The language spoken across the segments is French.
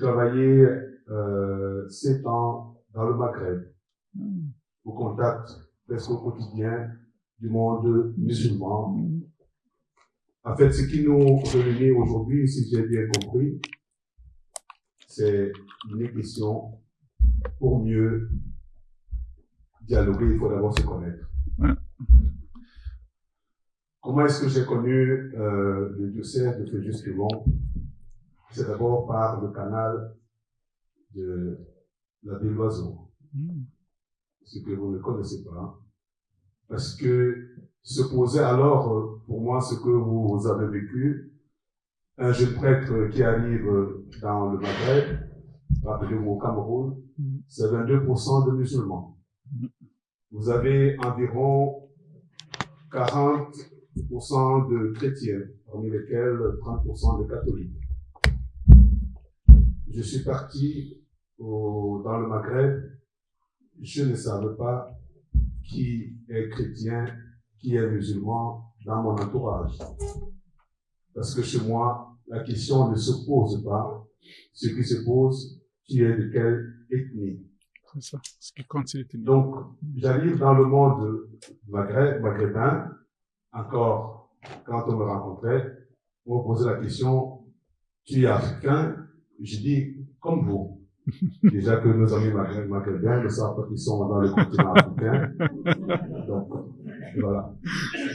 travaillé 7 ans dans le Maghreb, au contact presque au quotidien du monde musulman. En fait, ce qui nous réunit aujourd'hui, si j'ai bien compris, c'est une question pour mieux dialoguer, il faut d'abord se connaître. Comment est-ce que j'ai connu le diocèse de Fréjus-Clermont? C'est d'abord par le canal de la ville d'Oiseau, ce que vous ne connaissez pas, parce que se posait alors pour moi ce que vous avez vécu, un jeune prêtre qui arrive dans le Maghreb, rappelez-vous au Cameroun, c'est 22% de musulmans. Vous avez environ 40% de chrétiens, parmi lesquels 30% de catholiques. Je suis parti dans le Maghreb, je ne savais pas qui est chrétien, qui est musulman dans mon entourage. Parce que chez moi, la question ne se pose pas. Ce qui se pose, tu es de quelle ethnie? C'est ça, ce qui compte, c'est l'ethnie. Donc, j'arrive dans le monde maghrébin, encore, quand on me rencontrait, on me posait la question, tu es africain? Je dis, comme vous. Déjà que nos amis maghrébins ne savent pas qu'ils sont dans le continent africain. Donc, voilà.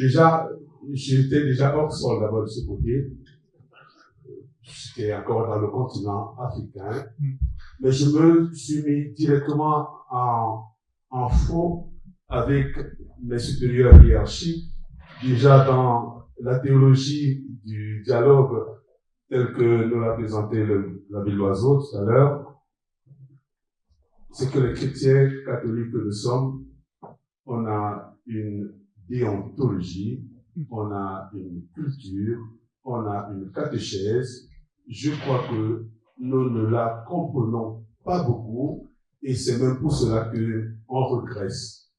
Déjà, j'étais déjà hors sol d'abord de ce côté. J'étais encore dans le continent africain. Mais je me suis mis directement en faux avec mes supérieurs hiérarchiques. Déjà dans la théologie du dialogue tel que nous l'a présenté l'abbé Loiseau tout à l'heure, c'est que les chrétiens catholiques que nous sommes, on a une déontologie, on a une culture, on a une catéchèse. Je crois que nous ne la comprenons pas beaucoup et c'est même pour cela qu'on regresse.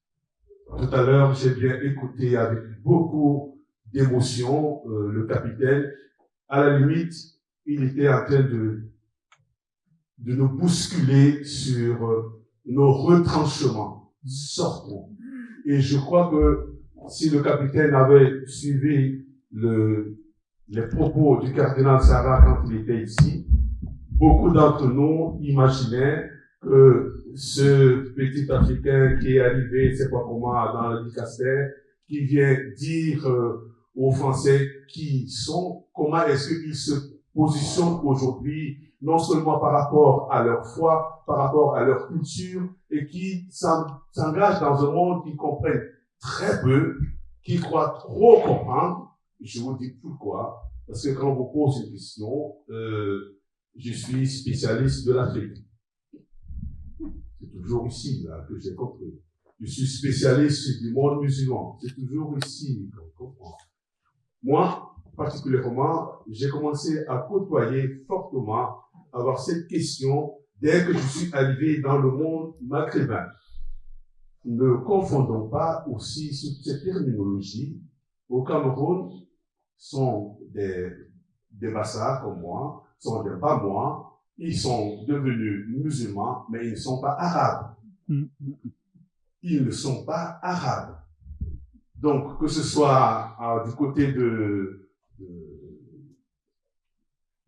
Tout à l'heure, j'ai bien écouté avec beaucoup d'émotion le capitaine. À la limite, il était en train de nous bousculer sur nos retranchements. Sortons. Et je crois que si le capitaine avait suivi les propos du cardinal Sarah quand il était ici, beaucoup d'entre nous imaginaient que ce petit Africain qui est arrivé, c'est pas comment, dans le dicaster, qui vient dire aux Français qui ils sont, comment est-ce qu'ils se positionnent aujourd'hui, non seulement par rapport à leur foi, par rapport à leur culture, et qui s'engagent dans un monde qu'ils comprennent très peu, qui croient trop comprendre. Je vous dis pourquoi. Parce que quand on vous pose une question, je suis spécialiste de l'Afrique. C'est toujours ici, là, que j'ai compris. Je suis spécialiste du monde musulman. C'est toujours ici qu'on comprend. Moi, particulièrement, j'ai commencé à côtoyer fortement, à avoir cette question dès que je suis arrivé dans le monde maghrébin. Ne confondons pas aussi cette terminologie. Au Cameroun, sont des Bassas comme moi, sont des Bamois, ils sont devenus musulmans, mais ils ne sont pas arabes. Ils ne sont pas arabes. Donc, que ce soit du côté du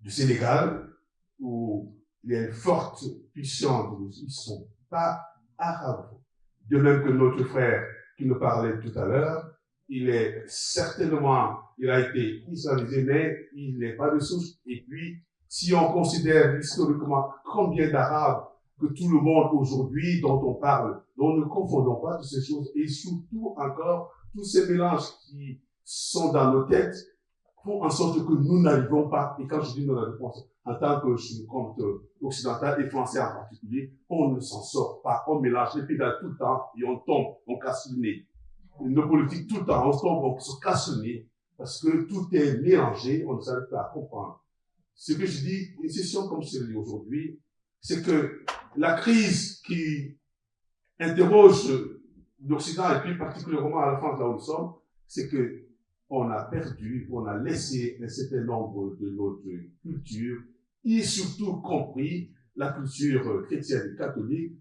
Sénégal, où il y a une forte puissance, ils ne sont pas arabes. De même que notre frère qui nous parlait tout à l'heure, il est certainement, il a été islamisé, mais il n'est pas de souche. Et puis, si on considère historiquement combien d'Arabes que tout le monde aujourd'hui dont on parle, dont ne confondons pas toutes ces choses, et surtout encore tous ces mélanges qui sont dans nos têtes, font en sorte que nous n'arrivons pas, et quand je dis nous n'arrivons pas, en tant que je suis compte occidental et français en particulier, on ne s'en sort pas, on mélange les pédales tout le temps, et on tombe, on casse le nez. Nos politiques tout le temps, on tombe, on se casse le nez, parce que tout est mélangé, on ne s'arrive pas à comprendre. Ce que je dis, une session comme celle-là aujourd'hui, c'est que la crise qui interroge l'Occident, et puis particulièrement à la France, là où nous sommes, c'est que on a perdu, on a laissé un certain nombre de notre culture y surtout compris la culture chrétienne et catholique,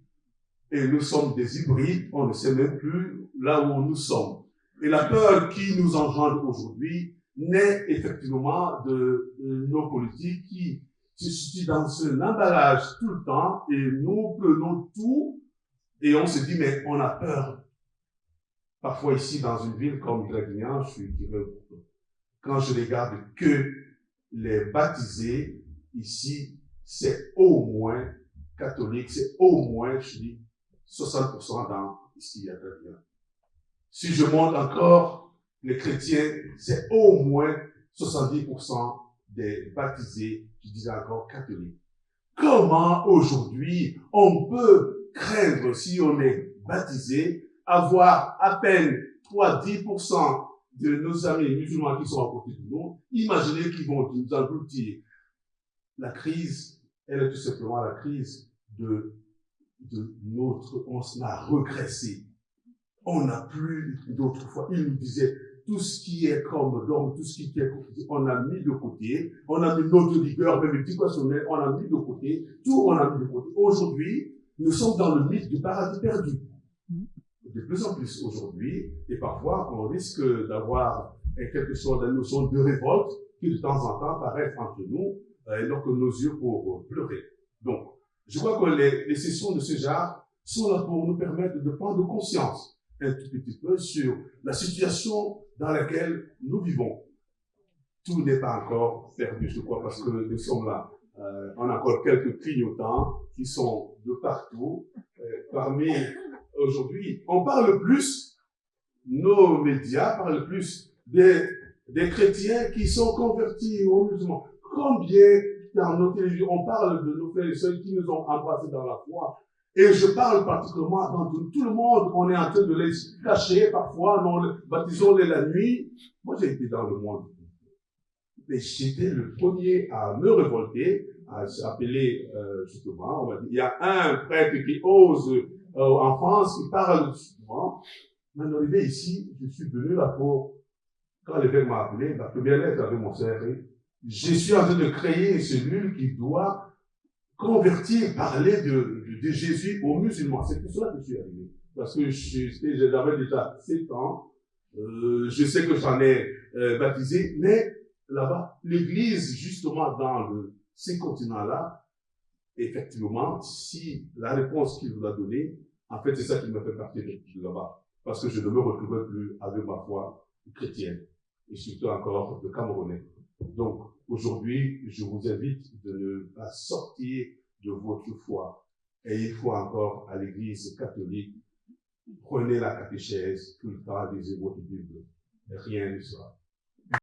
et nous sommes des hybrides, on ne sait même plus là où nous sommes. Et la peur qui nous engendre aujourd'hui naît effectivement de nos politiques qui se situent dans un emballage tout le temps, et nous prenons tout, et on se dit, mais on a peur. Parfois ici, dans une ville comme Draguignan, quand je regarde que les baptisés, ici, c'est au moins catholique, c'est au moins, je dis, 60% ici à Draguignan. Si je monte encore, les chrétiens, c'est au moins 70% des baptisés, je disais encore catholiques. Comment aujourd'hui on peut craindre, si on est baptisé, avoir à peine 3-10% de nos amis musulmans qui sont à côté de nous? Imaginez qu'ils vont nous engloutir. La crise, elle est tout simplement la crise de notre, on a régressé. On n'a plus d'autre foi. Il nous disait, tout ce qui est comme d'homme, tout ce qui est on a mis de côté, on a mis notre rigueur, même les petits poissonnets, on a mis de côté, tout on a mis de côté. Aujourd'hui, nous sommes dans le mythe du paradis perdu. De plus en plus aujourd'hui, et parfois on risque d'avoir quelque chose, une notion de révolte qui de temps en temps paraît entre nous, alors que nos yeux pour pleurer. Donc, je crois que les sessions de ce genre sont là pour nous permettre de prendre conscience un tout petit peu sur la situation dans laquelle nous vivons. Tout n'est pas encore perdu, je crois, parce que nous sommes là. On a encore quelques clignotants qui sont de partout. Parmi aujourd'hui, on parle plus, nos médias parlent plus des chrétiens qui sont convertis aux musulmans. Combien dans nos télévisions, on parle de nos frères et sœurs qui nous ont embrassés dans la foi. Et je parle particulièrement dans tout le monde, on est en train de les cacher parfois, nous baptisons-les la nuit. Moi, j'ai été dans le monde. Mais j'étais le premier à me révolter, à s'appeler, justement, on va dire, il y a un prêtre qui ose, en France, qui parle souvent. Maintenant, arrivé ici, je suis venu là pour, quand l'évêque m'a appelé, la première lettre avec mon serré, je suis en train de créer une cellule qui doit convertir, parler de Jésus aux musulmans. C'est pour cela que je suis arrivé. Parce que j'avais déjà 7 ans. Je sais que j'en ai baptisé, mais là-bas, l'Église, justement, dans ces continents-là, effectivement, si la réponse qu'il vous a donnée, en fait, c'est ça qui m'a fait partir de là-bas. Parce que je ne me retrouvais plus avec ma foi chrétienne. Et surtout encore de Camerounais. Donc, aujourd'hui, je vous invite de ne pas sortir de votre foi. Et il faut encore à l'Église catholique, prenez la catéchèse, tout le temps, lisez votre Bible. Rien ne sera.